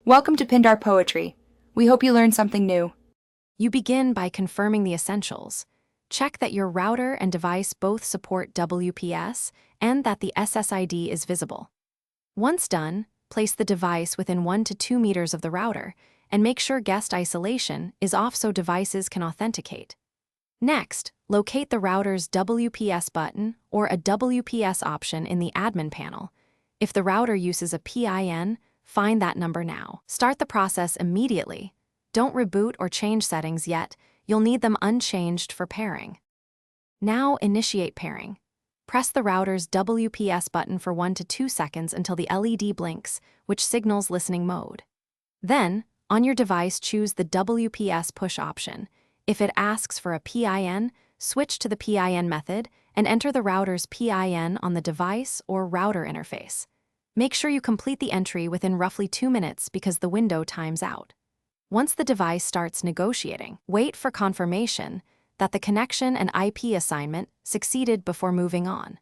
Welcome to Pindar Poetry. We hope you learned something new. You begin by confirming the essentials. Check that your router and device both support WPS and that the SSID is visible. Once done, place the device within 1 to 2 meters of the router and make sure guest isolation is off so devices can authenticate. Next, locate the router's WPS button or a WPS option in the admin panel. If the router uses a PIN, find that number now. Start the process immediately. Don't reboot or change settings yet. You'll need them unchanged for pairing. Now initiate pairing. Press the router's WPS button for 1 to 2 seconds until the LED blinks, which signals listening mode. Then, on your device, choose the WPS push option. If it asks for a PIN, switch to the PIN method and enter the router's PIN on the device or router interface. Make sure you complete the entry within roughly 2 minutes because the window times out. Once the device starts negotiating, wait for confirmation that the connection and IP assignment succeeded before moving on.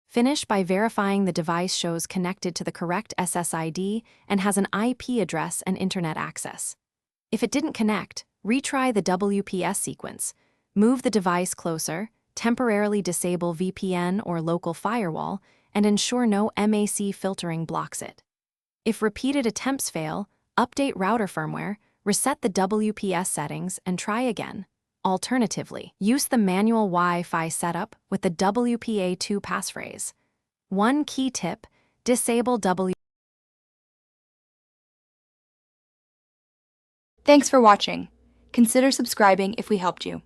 Finish by verifying the device shows connected to the correct SSID and has an IP address and internet access. If it didn't connect, retry the WPS sequence. Move the device closer, temporarily disable VPN or local firewall, and ensure no MAC filtering blocks it. If repeated attempts fail, update router firmware, reset the WPS settings, and try again. Alternatively, use the manual Wi-Fi setup with the WPA2 passphrase. One key tip: disable W. Thanks for watching. Consider subscribing if we helped you.